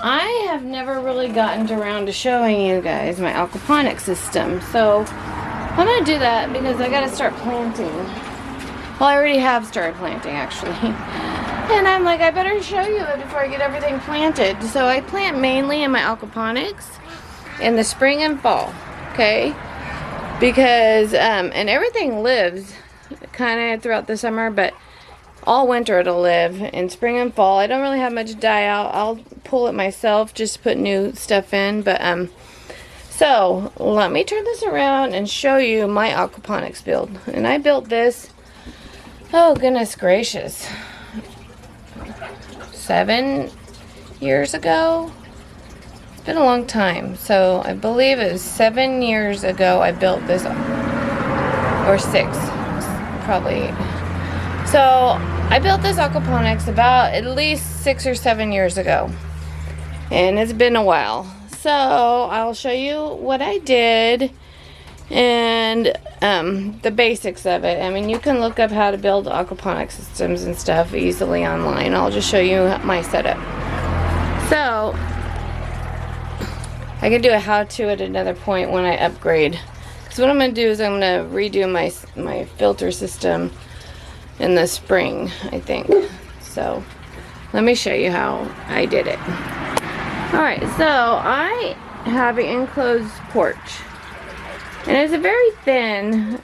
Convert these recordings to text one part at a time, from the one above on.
I have never really gotten around to showing you guys my aquaponics system. So I'm going to do that because I got to start planting. Well, I already have started planting actually. And I'm like, I better show you it before I get everything planted. So I plant mainly in my aquaponics in the spring and fall, okay? Because, and everything lives kind of throughout the summer, but all winter it'll live. In spring and fall, I don't really have much die out. I'll pull it myself, just put new stuff in. But, so let me turn this around and show you my aquaponics build. And I built this, oh goodness gracious, 7 years ago. It's been a long time. So I believe it was 7 years ago I built this, or 6, probably. So I built this aquaponics about at least 6 or 7 years ago. And it's been a while. So I'll show you what I did and the basics of it. I mean, you can look up how to build aquaponic systems and stuff easily online. I'll just show you my setup. So I can do a how-to at another point when I upgrade. So what I'm going to do is I'm going to redo my filter system in the spring, I think. So let me show you how I did it. Alright, so I have an enclosed porch. And it's a very thin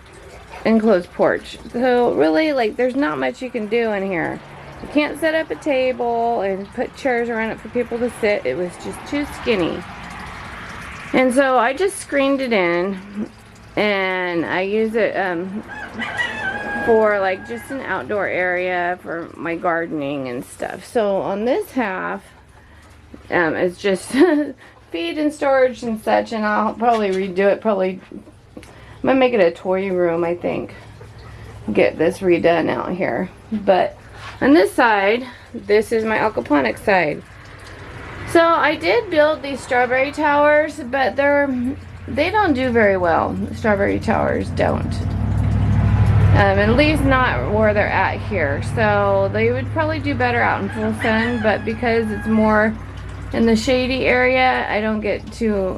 enclosed porch. So really, like, there's not much you can do in here. You can't set up a table and put chairs around it for people to sit. It was just too skinny. And so I just screened it in. And I use it for like just an outdoor area for my gardening and stuff. So on this half, it's just feed and storage and such, and I'll probably redo it. I'm gonna make it a toy room, I think. Get this redone out here. But on this side, this is my aquaponics side. So I did build these strawberry towers, but they don't do very well. The strawberry towers don't. At least not where they're at here. So they would probably do better out in full sun, but because it's more in the shady area, I don't get too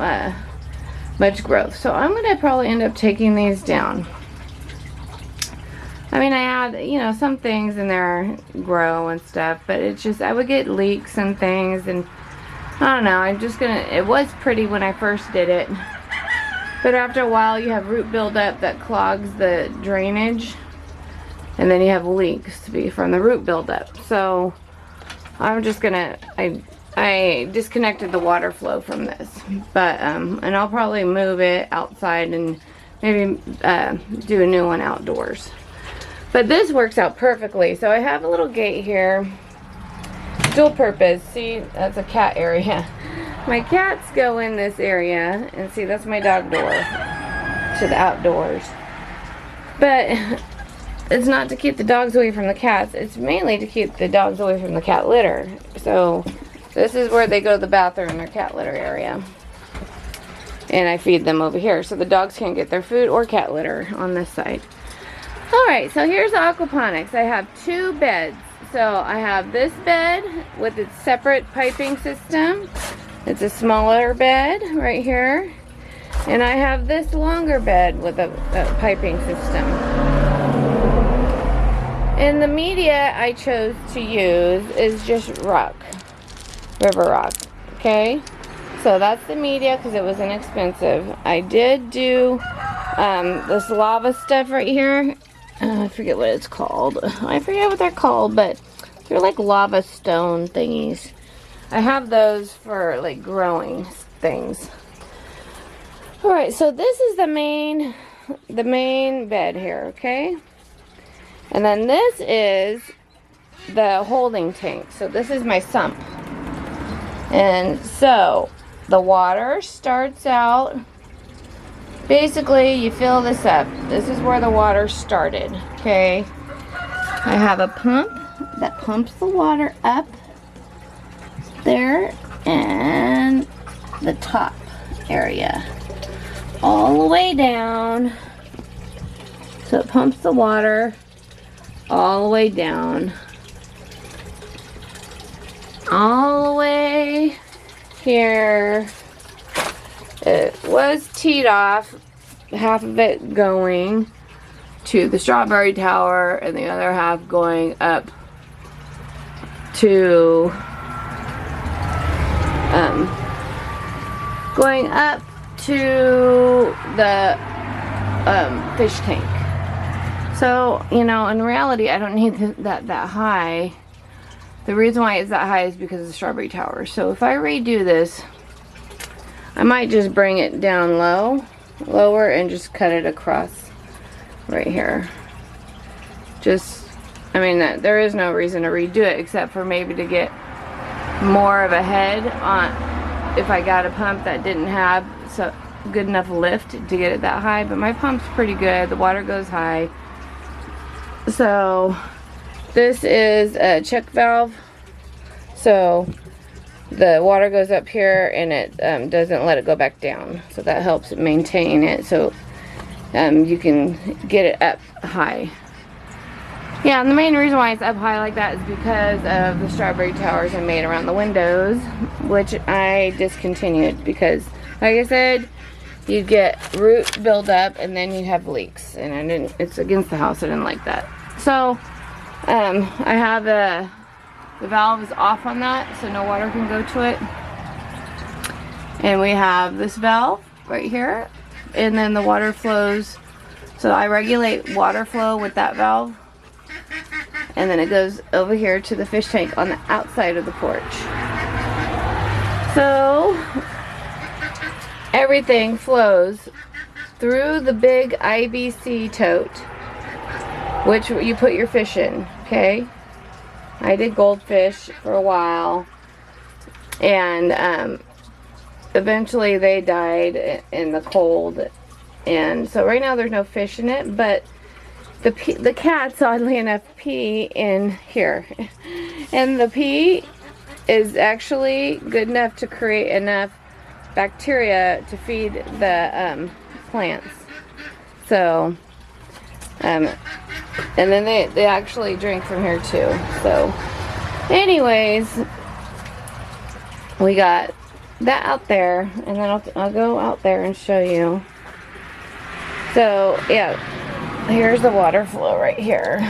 much growth. So I'm gonna probably end up taking these down. I mean, I had, you know, some things in there grow and stuff, but it's just, I would get leaks and things, and I don't know, I'm just gonna, it was pretty when I first did it, but after a while you have root buildup that clogs the drainage, and then you have leaks from the root buildup. So I'm just gonna, I disconnected the water flow from this, but and I'll probably move it outside and maybe do a new one outdoors. But this works out perfectly. So I have a little gate here, dual purpose. See, that's a cat area. My cats go in this area, and see, that's my dog door to the outdoors. But it's not to keep the dogs away from the cats. It's mainly to keep the dogs away from the cat litter. So this is where they go to the bathroom, their cat litter area. And I feed them over here, so the dogs can't get their food or cat litter on this side. Alright, so here's the aquaponics. I have 2 beds. So I have this bed with its separate piping system. It's a smaller bed right here. And I have this longer bed with a piping system. And the media I chose to use is just rock. River rock. Okay? So that's the media because it was inexpensive. I did do this lava stuff right here. I forget what it's called. I forget what they're called, but they're like lava stone thingies. I have those for like growing things. Alright, so this is the main bed here, okay? And then this is the holding tank. So this is my sump. And so the water starts out, basically you fill this up. This is where the water started, okay? I have a pump that pumps the water up there and the top area all the way down. So it pumps the water all the way down, all the way here, it was teed off, half of it going to the strawberry tower and the other half going up to the fish tank. So, you know, in reality, I don't need that high. The reason why it's that high is because of the strawberry tower. So if I redo this, I might just bring it down lower, and just cut it across right here. I mean, there is no reason to redo it except for maybe to get more of a head on if I got a pump that didn't have good enough lift to get it that high. But my pump's pretty good. The water goes high. So this is a check valve. So the water goes up here and it doesn't let it go back down. So that helps maintain it so you can get it up high. Yeah, and the main reason why it's up high like that is because of the strawberry towers I made around the windows, which I discontinued because, like I said, you'd get root buildup and then you'd have leaks, and it's against the house. I didn't like that. So I have the valve is off on that, so no water can go to it. And we have this valve right here, and then the water flows. So I regulate water flow with that valve. And then it goes over here to the fish tank on the outside of the porch. So everything flows through the big IBC tote, which you put your fish in, okay? I did goldfish for a while, and eventually they died in the cold. And so right now there's no fish in it, but the cats, oddly enough, pee in here. And the pee is actually good enough to create enough bacteria to feed the plants. So, and then they actually drink from here too. So, anyways, we got that out there, and then I'll go out there and show you. So, yeah. Here's the water flow right here.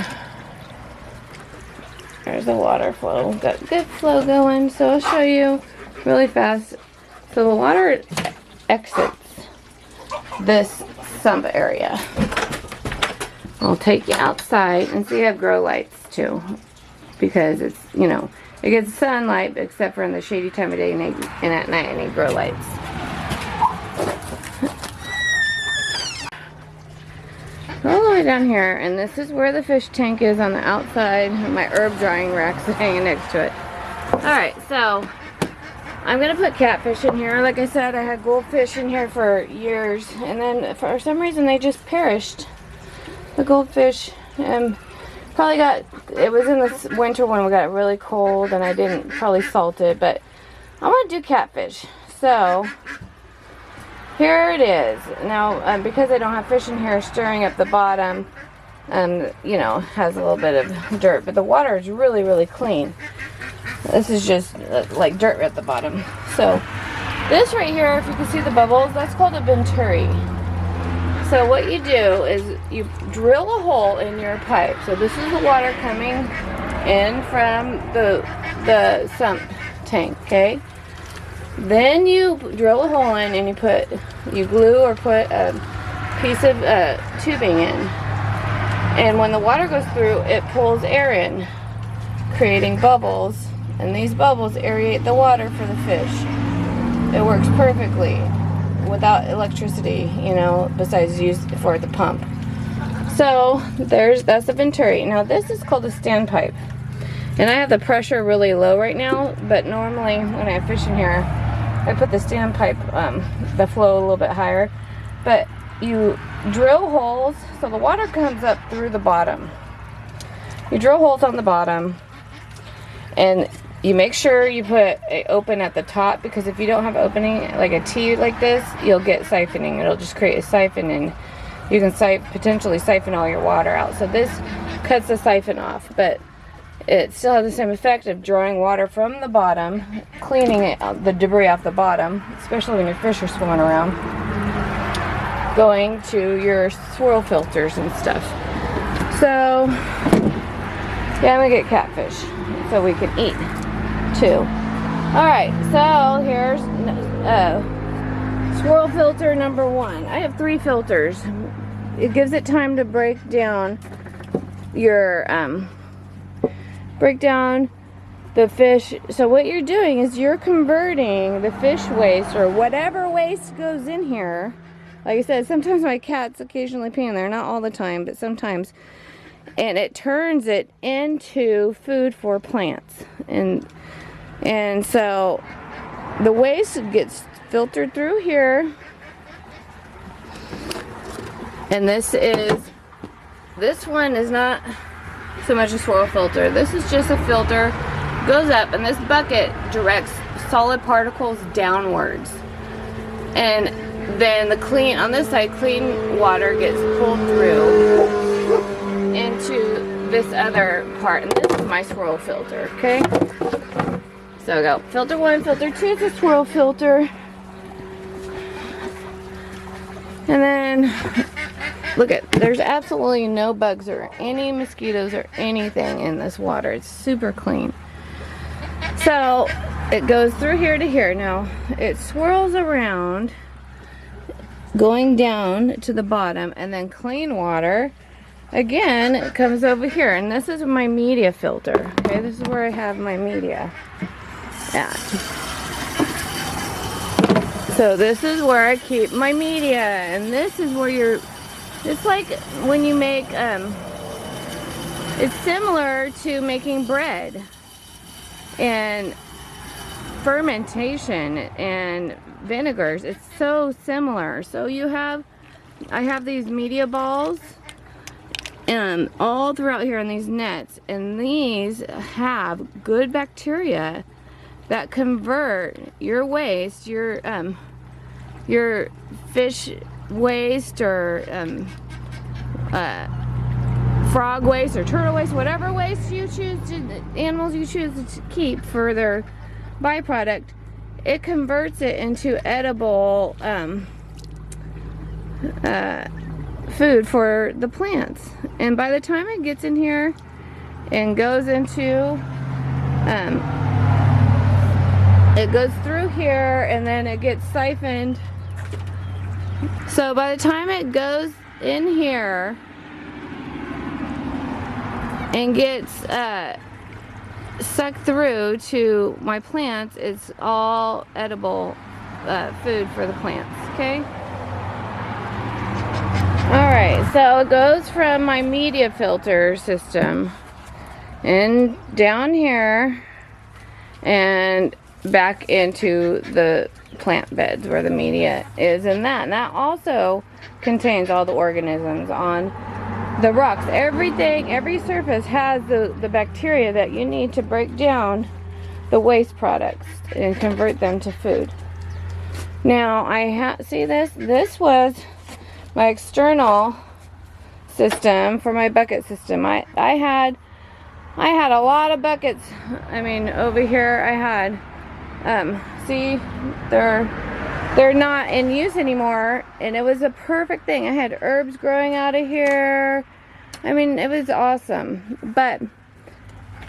There's the water flow. Got good flow going, so I'll show you really fast. So the water exits this sump area. I'll take you outside, and see I have grow lights too, because it's, you know, it gets sunlight except for in the shady time of day, and at night I need grow lights. All the way down here, and this is where the fish tank is on the outside. My herb drying rack's hanging next to it. Alright, so I'm gonna put catfish in here. Like I said, I had goldfish in here for years, and then for some reason they just perished. The goldfish probably it was in the winter when we got really cold, and I didn't probably salt it, but I want to do catfish. So here it is. Now, because I don't have fish in here, stirring up the bottom, you know, has a little bit of dirt, but the water is really, really clean. This is just like dirt at the bottom. So this right here, if you can see the bubbles, that's called a venturi. So what you do is you drill a hole in your pipe. So this is the water coming in from the sump tank, okay? Then you drill a hole in, and you glue or put a piece of tubing in. And when the water goes through, it pulls air in, creating bubbles. And these bubbles aerate the water for the fish. It works perfectly without electricity, you know, besides used for the pump. So that's the venturi. Now this is called a standpipe. And I have the pressure really low right now, but normally when I have fish in here, I put the standpipe, the flow a little bit higher. But you drill holes, so the water comes up through the bottom. You drill holes on the bottom, and you make sure you put an open at the top, because if you don't have opening, like a T like this, you'll get siphoning. It'll just create a siphon, and you can potentially siphon all your water out. So this cuts the siphon off, but it still has the same effect of drawing water from the bottom, cleaning it, the debris off the bottom, especially when your fish are swimming around, going to your swirl filters and stuff. So, yeah, I'm gonna get catfish so we can eat too. Alright, so here's swirl filter number 1. I have 3 filters. It gives it time to break down your the fish. So what you're doing is you're converting the fish waste, or whatever waste goes in here. Like I said, sometimes my cats occasionally pee in there, not all the time, but sometimes, and it turns it into food for plants. And so the waste gets filtered through here, and this one is not so much a swirl filter. This is just a filter, goes up, and this bucket directs solid particles downwards, and then the clean, on this side, clean water gets pulled through into this other part, and this is my swirl filter, okay? So I go filter 1, filter 2 is a swirl filter. And then, look at, there's absolutely no bugs or any mosquitoes or anything in this water. It's super clean. So, it goes through here to here. Now, it swirls around, going down to the bottom, and then clean water, again, it comes over here. And this is my media filter. Okay, this is where I have my media at. So this is where I keep my media, and this is where it's like when you make, it's similar to making bread and fermentation and vinegars. It's so similar. So I have these media balls and all throughout here in these nets, and these have good bacteria that convert your waste, your fish waste, or frog waste or turtle waste, whatever waste you choose to, animals you choose to keep for their byproduct, it converts it into edible food for the plants. And by the time it gets in here and goes into it goes through here, and then it gets siphoned. So by the time it goes in here and gets sucked through to my plants, it's all edible food for the plants, okay? Alright, so it goes from my media filter system and down here and back into the plant beds where the media is, and that also contains all the organisms on the rocks. Everything, every surface has the bacteria that you need to break down the waste products and convert them to food. Now see this was my external system for my bucket system. I had a lot of buckets. I mean, over here I had see, they're not in use anymore, and it was a perfect thing. I had herbs growing out of here. I mean, it was awesome. But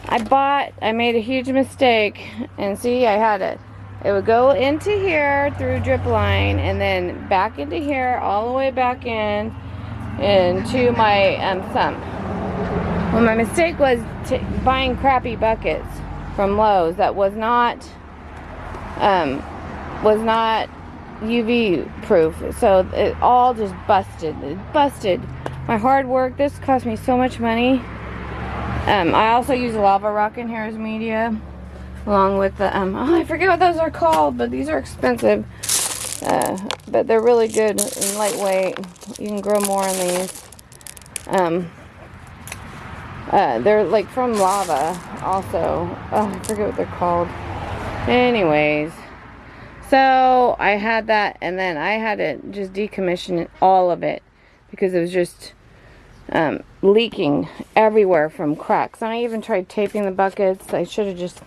I made a huge mistake, and see, I had it would go into here through drip line, and then back into here, all the way back into my sump. Well, my mistake was buying crappy buckets from Lowe's that was not UV proof, so it all just busted. It busted my hard work. This cost me so much money. I also use lava rock in here as media, along with the I forget what those are called, but these are expensive, but they're really good and lightweight. You can grow more on these. They're like from lava also. Oh, I forget what they're called. Anyways, so I had that, and then I had to just decommission all of it because it was just leaking everywhere from cracks. And I even tried taping the buckets. I should have just,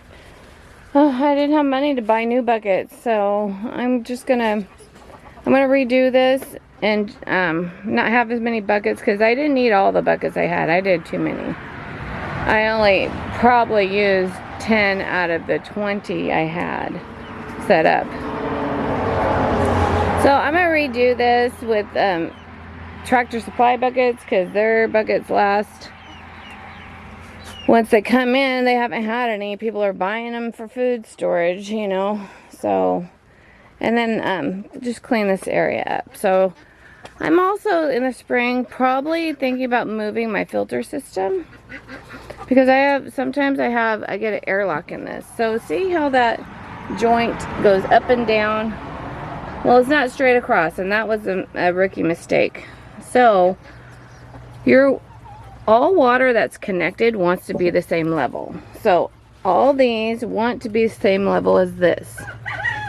I didn't have money to buy new buckets. So I'm gonna redo this and not have as many buckets, because I didn't need all the buckets I had. I did too many. I only probably used 10 out of the 20 I had set up. So I'm gonna redo this with Tractor Supply buckets, because their buckets last. Once they come in, they haven't had any. People are buying them for food storage, you know. So, and then just clean this area up. So I'm also in the spring probably thinking about moving my filter system, because sometimes I get an airlock in this. So see how that joint goes up and down? Well, it's not straight across, and that was a rookie mistake. So all water that's connected wants to be the same level. So all these want to be the same level as this,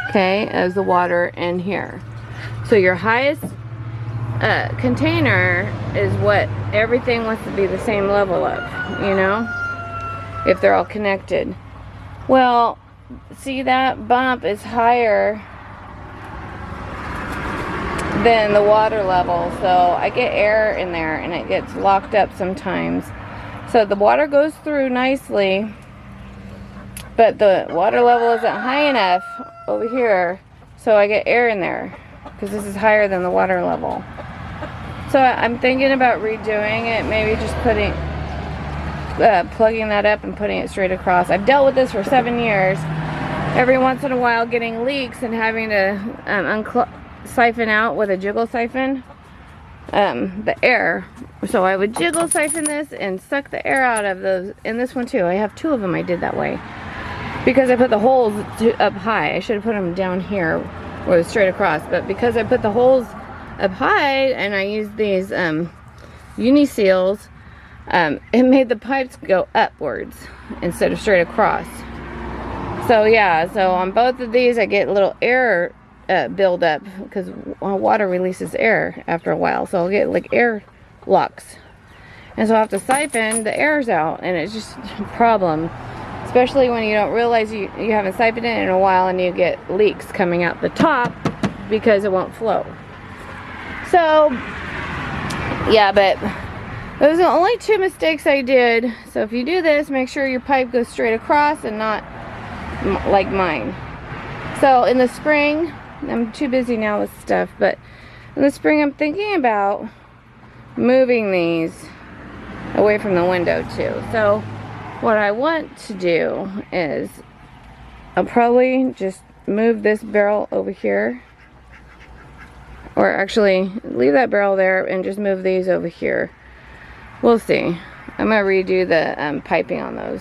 okay, as the water in here. So your highest container is what everything wants to be the same level of, you know, if they're all connected. Well, see, that bump is higher than the water level, so I get air in there and it gets locked up sometimes. So the water goes through nicely, but the water level isn't high enough over here, so I get air in there because this is higher than the water level. So I'm thinking about redoing it, maybe just plugging that up and putting it straight across. I've dealt with this for 7 years, every once in a while getting leaks and having to siphon out with a jiggle siphon the air. So I would jiggle siphon this and suck the air out of those. And this one too, I have 2 of them I did that way, because I put the holes up high. I should have put them down here where it's straight across, but because I put the holes up high and I used these uni seals, it made the pipes go upwards instead of straight across. So yeah, so on both of these I get a little air build up, because water releases air after a while, so I'll get like air locks, and so I have to siphon the airs out, and it's just a problem, especially when you don't realize you haven't siphoned it in a while and you get leaks coming out the top because it won't flow. So yeah, but those are the only 2 mistakes I did. So if you do this, make sure your pipe goes straight across and not like mine. So in the spring, I'm too busy now with stuff, but in the spring I'm thinking about moving these away from the window too. So what I want to do is I'll probably just move this barrel over here, or actually leave that barrel there and just move these over here. We'll see. I'm gonna redo the piping on those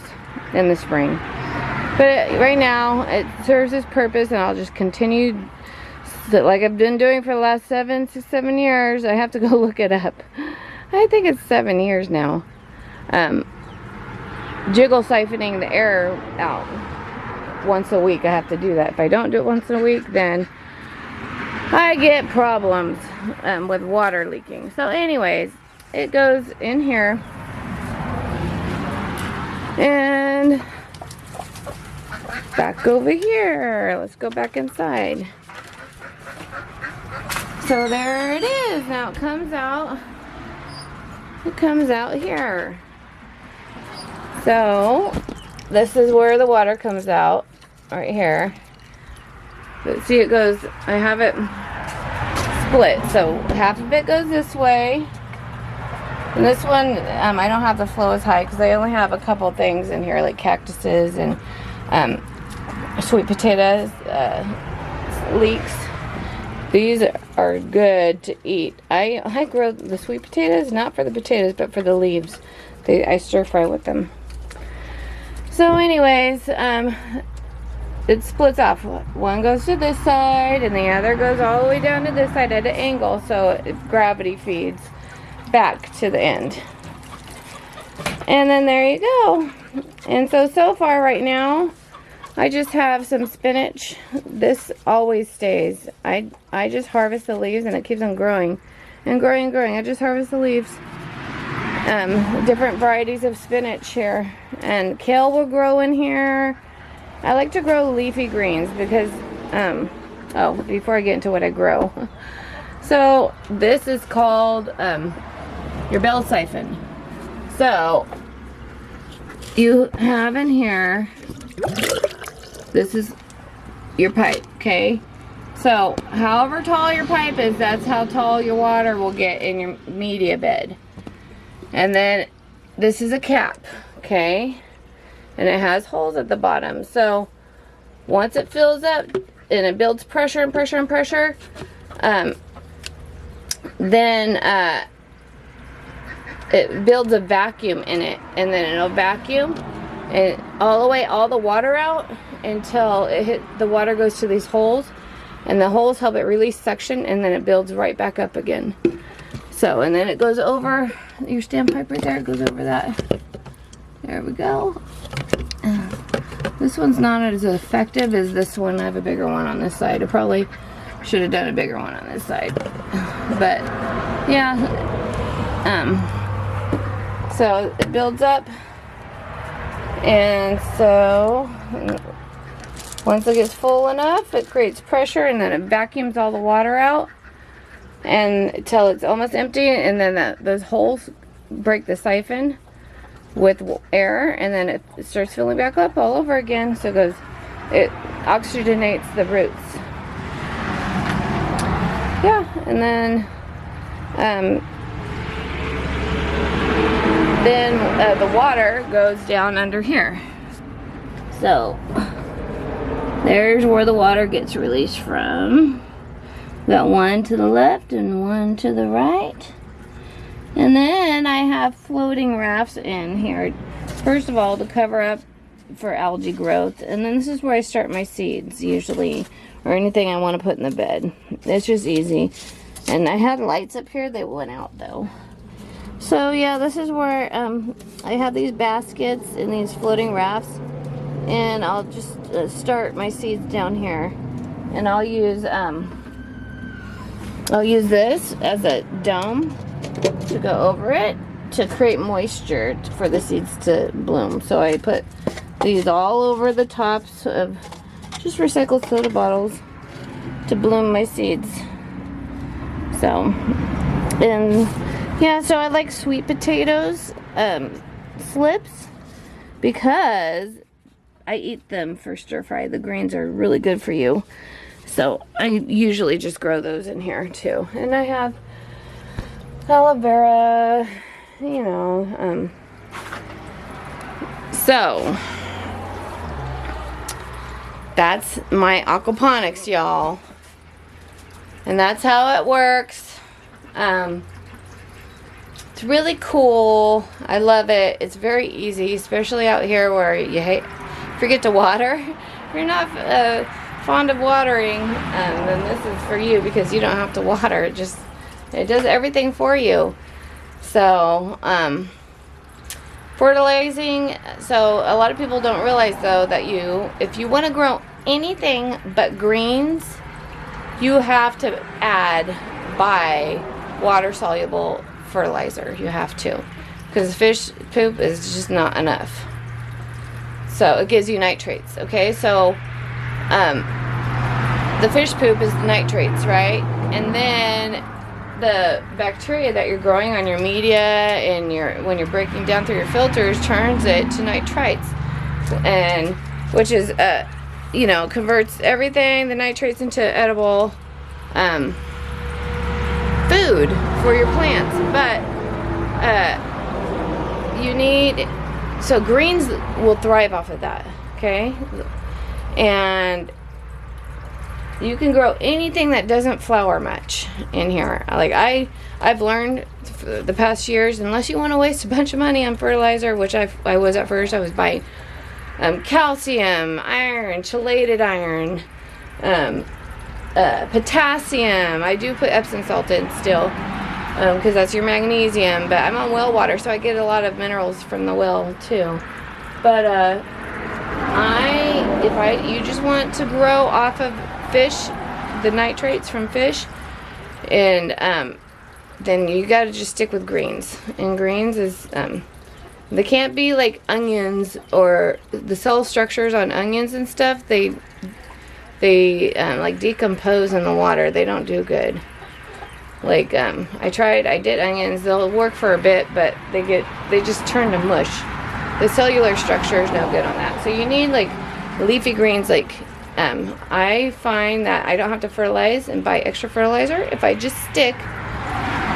in the spring. But right now, it serves its purpose, and I'll just continue like I've been doing for the last 7 years. I have to go look it up. I think it's 7 years now. Jiggle siphoning the air out once a week. I have to do that. If I don't do it once a week, then I get problems with water leaking. So anyways, it goes in here. And back over here. Let's go back inside. So there it is. Now it comes out here. So this is where the water comes out, right here. But see, it goes, I have it split. So half of it goes this way. And this one, I don't have the flow as high because I only have a couple things in here, like cactuses and sweet potatoes, leeks. These are good to eat. I grow the sweet potatoes, not for the potatoes, but for the leaves. I stir fry with them. So anyways, it splits off. One goes to this side and the other goes all the way down to this side at an angle, so gravity feeds back to the end. And then there you go. And so far right now, I just have some spinach. This always stays. I just harvest the leaves and it keeps on growing and growing and growing. I just harvest the leaves. different varieties of spinach here. And kale will grow in here. I like to grow leafy greens because, oh, before I get into what I grow. So, this is called your bell siphon. So, you have in here, this is your pipe, okay? So, however tall your pipe is, that's how tall your water will get in your media bed. And then, this is a cap, okay? And it has holes at the bottom. So, once it fills up, and it builds pressure and pressure and pressure, then, it builds a vacuum in it, and then it'll vacuum and all the way all the water out until the water goes to these holes, and the holes help it release suction, and then it builds right back up again. So, and then it goes over your standpipe right there. It goes over that. There we go. This one's not as effective as this one. I have a bigger one on this side. I probably should have done a bigger one on this side, but yeah. So it builds up, and so once it gets full enough, it creates pressure, and then it vacuums all the water out and until it's almost empty, and then those holes break the siphon with air, and then it starts filling back up all over again. So it oxygenates the roots. Yeah, and then the water goes down under here. So there's where the water gets released from. Got one to the left and one to the right. And then I have floating rafts in here. First of all, to cover up for algae growth. And then this is where I start my seeds usually, or anything I want to put in the bed. It's just easy. And I had lights up here. They went out though. So yeah, this is where I have these baskets and these floating rafts, and I'll just start my seeds down here, and I'll use this as a dome to go over it to create moisture for the seeds to bloom. So I put these all over the tops of just recycled soda bottles to bloom my seeds. So, and yeah, so I like sweet potatoes, slips, because I eat them for stir fry. The greens are really good for you. So I usually just grow those in here too. And I have aloe vera, you know. So that's my aquaponics, y'all. And that's how it works. It's really cool. I love it. It's very easy, especially out here where you forget to water. If you're not fond of watering, then this is for you, because you don't have to water. It does everything for you. So fertilizing. So a lot of people don't realize though that if you want to grow anything but greens, you have to buy water soluble fertilizer. You have to, because fish poop is just not enough. So it gives you nitrates. Okay, so the fish poop is the nitrates, right? And then the bacteria that you're growing on your media and when you're breaking down through your filters turns it to nitrites, and which is converts everything, the nitrates, into edible food for your plants. But so greens will thrive off of that, okay? And you can grow anything that doesn't flower much in here. Like I've learned the past years, unless you want to waste a bunch of money on fertilizer, which I was at first. I was buying calcium, iron, chelated iron, potassium. I do put Epsom salt in still, because that's your magnesium. But I'm on well water, so I get a lot of minerals from the well too. But you just want to grow off of fish, the nitrates from fish, and then you got to just stick with greens. And greens is, they can't be like onions, or the cell structures on onions and stuff. They like decompose in the water. They don't do good. Like, I did onions. They'll work for a bit, but they just turn to mush. The cellular structure is no good on that. So you need like leafy greens. Like, I find that I don't have to fertilize and buy extra fertilizer if I just stick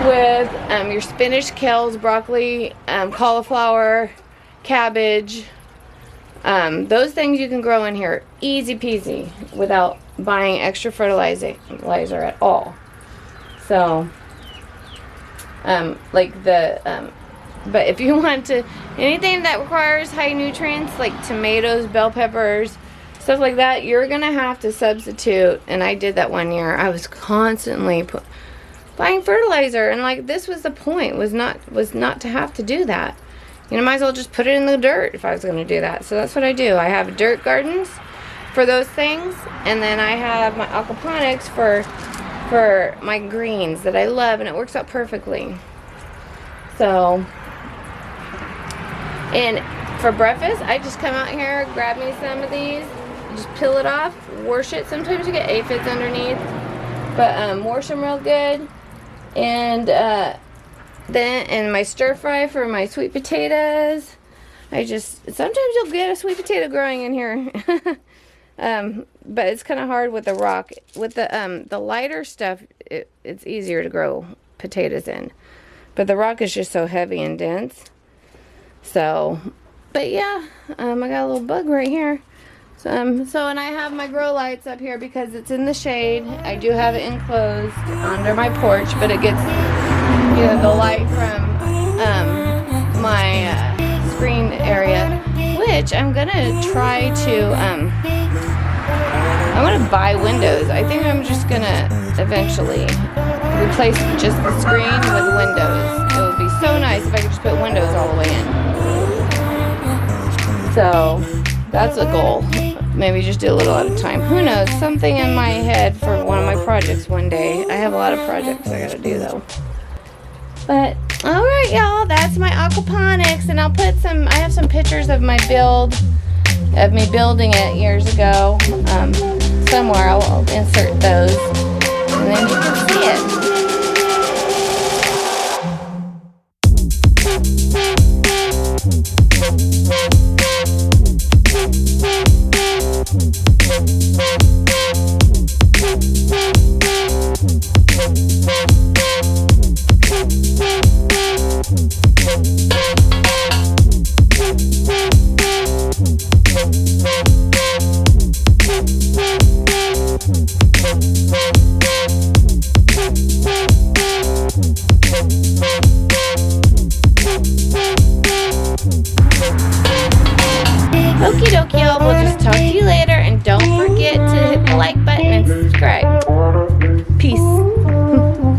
with your spinach, kales, broccoli, cauliflower, cabbage. Those things you can grow in here easy peasy without buying extra fertilizer at all. So, but if you want to, anything that requires high nutrients, like tomatoes, bell peppers, stuff like that, you're gonna have to substitute. And I did that one year. I was constantly buying fertilizer, and like, this was the point, was not to have to do that. You know, might as well just put it in the dirt if I was going to do that. So that's what I do. I have dirt gardens for those things, and then I have my aquaponics for my greens that I love, and it works out perfectly. So, and for breakfast, I just come out here, grab me some of these, just peel it off, wash it. Sometimes you get aphids underneath, but wash them real good. And then in my stir fry for my sweet potatoes, sometimes you'll get a sweet potato growing in here. But it's kind of hard with the rock. With the lighter stuff, it's easier to grow potatoes in. But the rock is just so heavy and dense. So, but yeah, I got a little bug right here. So, and I have my grow lights up here because it's in the shade. I do have it enclosed under my porch, but it gets, you know, the light from my screen area, which I'm gonna try to, I want to buy windows. I think I'm just gonna eventually replace just the screen with windows. It would be so nice if I could just put windows all the way in. So that's a goal. Maybe just do a little at a time. Who knows? Something in my head for one of my projects one day. I have a lot of projects I gotta do though. But alright, y'all, that's my aquaponics, and I'll put I have some pictures of my of me building it years ago. Somewhere I'll insert those, and then you can see it. Okie dokie, y'all. We'll just talk to you later.